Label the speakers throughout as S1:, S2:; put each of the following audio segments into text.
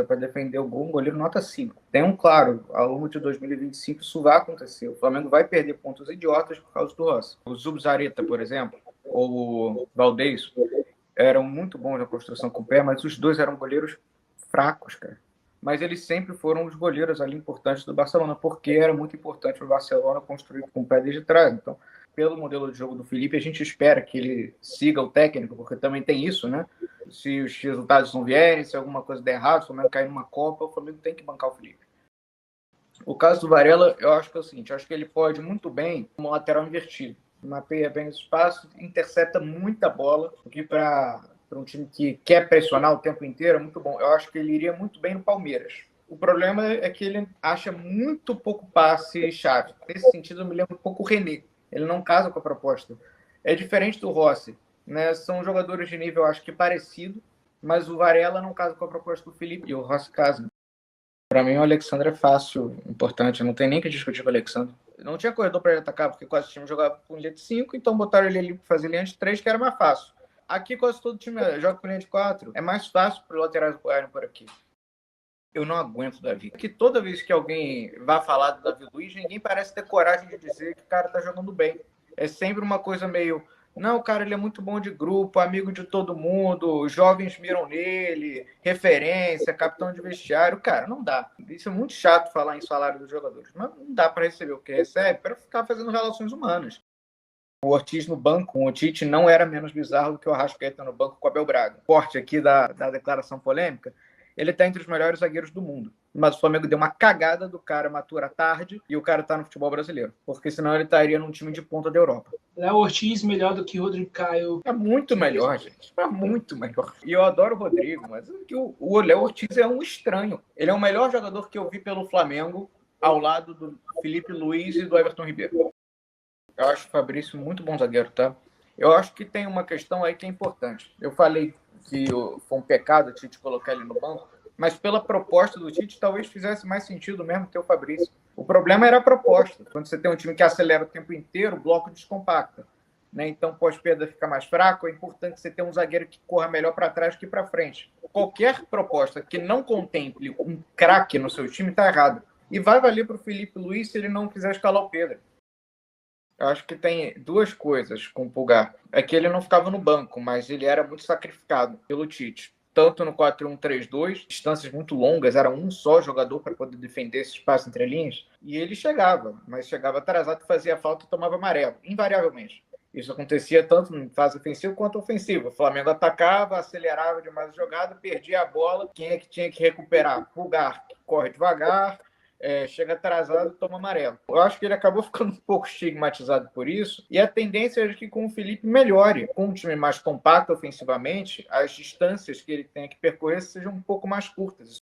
S1: para defender o gol, um goleiro nota 5. Tem um claro, ao longo de 2025 isso vai acontecer. O Flamengo vai perder pontos idiotas por causa do Rossi. O Zubizarreta, por exemplo, ou o Valdez, eram muito bons na construção com o pé, mas os dois eram goleiros fracos, cara. Mas eles sempre foram os goleiros ali importantes do Barcelona, porque era muito importante o Barcelona construir com o pé desde trás. Então, pelo modelo de jogo do Felipe, a gente espera que ele siga o técnico, porque também tem isso, né? Se os resultados não vierem, se alguma coisa der errado, se o Flamengo cair numa Copa, o Flamengo tem que bancar o Felipe. O caso do Varela, eu acho que é o seguinte, eu acho que ele pode muito bem como lateral invertido. Mapeia bem os espaços, intercepta muita bola, o que para um time que quer pressionar o tempo inteiro é muito bom. Eu acho que ele iria muito bem no Palmeiras. O problema é que ele acha muito pouco passe-chave. Nesse sentido, eu me lembro um pouco o René. Ele não casa com a proposta. É diferente do Rossi, né? São jogadores de nível, acho que parecido, mas o Varela não casa com a proposta do Felipe e o Rossi casa. Para mim, o Alexandre é fácil, importante. Não tem nem que discutir com o Alexandre. Não tinha corredor para ele atacar, porque quase o time jogava com linha de 5, então botaram ele ali para fazer linha de 3, que era mais fácil. Aqui quase todo time joga com linha de 4. É mais fácil para os laterais apoiarem por aqui. Eu não aguento o Davi. Porque toda vez que alguém vai falar do Davi Luiz, ninguém parece ter coragem de dizer que o cara tá jogando bem. É sempre uma coisa meio... Não, cara, ele é muito bom de grupo, amigo de todo mundo, os jovens miram nele, referência, capitão de vestiário. Cara, não dá. Isso é muito chato falar em salário dos jogadores. Mas não dá para receber o que recebe para ficar fazendo relações humanas. O Ortiz no banco com o Tite não era menos bizarro do que o Arrascaeta no banco com o Abel Braga. Forte aqui da declaração polêmica, ele está entre os melhores zagueiros do mundo. Mas o Flamengo deu uma cagada do cara matura tarde e o cara tá no futebol brasileiro. Porque senão ele estaria num time de ponta da Europa.
S2: Léo Ortiz melhor do que o Rodrigo Caio.
S1: É muito melhor, gente. É muito melhor. E eu adoro o Rodrigo, mas o Léo Ortiz é um estranho. Ele é o melhor jogador que eu vi pelo Flamengo ao lado do Felipe Luiz e do Everton Ribeiro. Eu acho o Fabrício muito bom zagueiro, tá? Eu acho que tem uma questão aí que é importante. Eu falei que foi um pecado o Tite colocar ele no banco, mas pela proposta do Tite, talvez fizesse mais sentido mesmo ter o Fabrício. O problema era a proposta. Quando você tem um time que acelera o tempo inteiro, o bloco descompacta. Né? Então, pós-perda fica mais fraco, é importante você ter um zagueiro que corra melhor para trás que para frente. Qualquer proposta que não contemple um craque no seu time está errado. E vai valer para o Felipe Luiz se ele não quiser escalar o Pedro. Eu acho que tem duas coisas com o Pulgar. É que ele não ficava no banco, mas ele era muito sacrificado pelo Tite. Tanto no 4-1-3-2, distâncias muito longas, era um só jogador para poder defender esse espaço entre linhas. E ele chegava, mas chegava atrasado, fazia falta e tomava amarelo, invariavelmente. Isso acontecia tanto em fase ofensiva quanto ofensiva. O Flamengo atacava, acelerava demais a jogada, perdia a bola. Quem é que tinha que recuperar? Pulgar, que corre devagar, chega atrasado e toma amarelo. Eu acho que ele acabou ficando um pouco estigmatizado por isso, e a tendência é que com o Felipe melhore. Com um time mais compacto ofensivamente, as distâncias que ele tem que percorrer sejam um pouco mais curtas.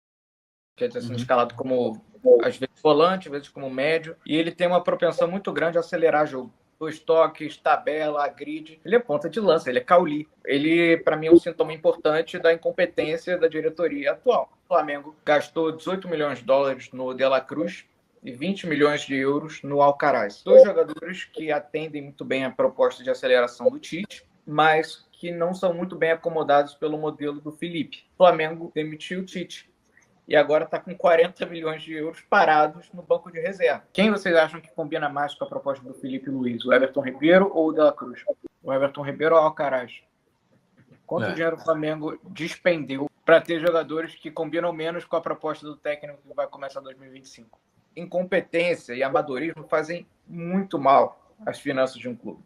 S1: Quer dizer, sendo escalado como, às vezes, volante, às vezes como médio, e ele tem uma propensão muito grande a acelerar jogo. 2 toques, tabela, grid. Ele é ponta de lança, ele é cauli. Ele, para mim, é um sintoma importante da incompetência da diretoria atual. O Flamengo gastou 18 milhões de dólares no De La Cruz e 20 milhões de euros no Alcaraz. 2 jogadores que atendem muito bem a proposta de aceleração do Tite, mas que não são muito bem acomodados pelo modelo do Felipe. O Flamengo demitiu o Tite e agora está com 40 milhões de euros parados no banco de reserva. Quem vocês acham que combina mais com a proposta do Felipe Luiz? O Everton Ribeiro ou o De La Cruz? O Everton Ribeiro ou o Alcaraz? Quanto dinheiro o Flamengo despendeu para ter jogadores que combinam menos com a proposta do técnico que vai começar em 2025? Incompetência e amadorismo fazem muito mal às finanças de um clube.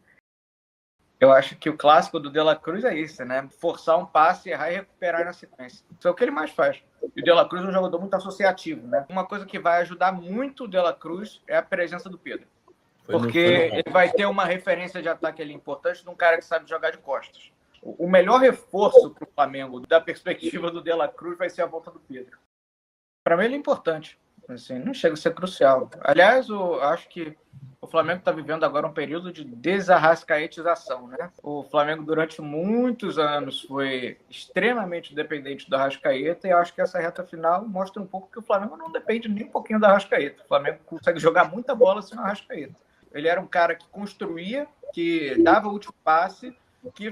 S1: Eu acho que o clássico do De La Cruz é isso, né? Forçar um passe, errar e recuperar na sequência. Isso é o que ele mais faz. E o De La Cruz é um jogador muito associativo, né? Uma coisa que vai ajudar muito o De La Cruz é a presença do Pedro. Porque ele vai ter uma referência de ataque ali importante de um cara que sabe jogar de costas. O melhor reforço para o Flamengo, da perspectiva do De La Cruz, vai ser a volta do Pedro. Para mim, ele é importante. Assim, não chega a ser crucial. Aliás, eu acho que o Flamengo está vivendo agora um período de desarrascaetização, né? O Flamengo, durante muitos anos, foi extremamente dependente do Arrascaeta, e eu acho que essa reta final mostra um pouco que o Flamengo não depende nem um pouquinho do Arrascaeta. O Flamengo consegue jogar muita bola sem o Arrascaeta. Ele era um cara que construía, que dava o último passe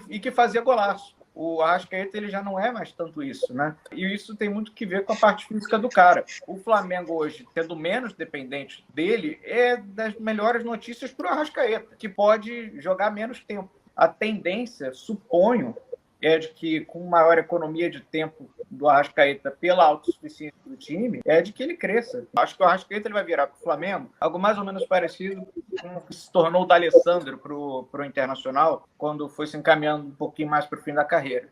S1: e que fazia golaço. O Arrascaeta ele já não é mais tanto isso, né? E isso tem muito que ver com a parte física do cara. O Flamengo hoje, sendo menos dependente dele, é das melhores notícias para o Arrascaeta, que pode jogar menos tempo. A tendência, suponho, é de que com maior economia de tempo do Arrascaeta pela autossuficiência do time, é de que ele cresça. Acho que o Arrascaeta ele vai virar para o Flamengo algo mais ou menos parecido com o que se tornou o D'Alessandro para o Internacional, quando foi se encaminhando um pouquinho mais para o fim da carreira.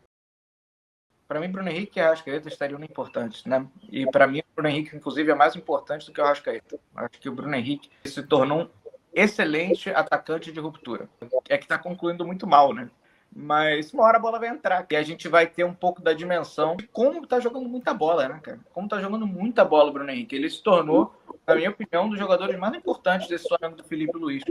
S1: Para mim, Bruno Henrique e Arrascaeta estariam importantes, né? E para mim, o Bruno Henrique, inclusive, é mais importante do que o Arrascaeta. Acho que o Bruno Henrique se tornou um excelente atacante de ruptura. É que está concluindo muito mal, né? Mas uma hora a bola vai entrar, e a gente vai ter um pouco da dimensão de como tá jogando muita bola, né, cara? Como tá jogando muita bola o Bruno Henrique. Ele se tornou, na minha opinião, um dos jogadores mais importantes desse Flamengo do Filipe Luís.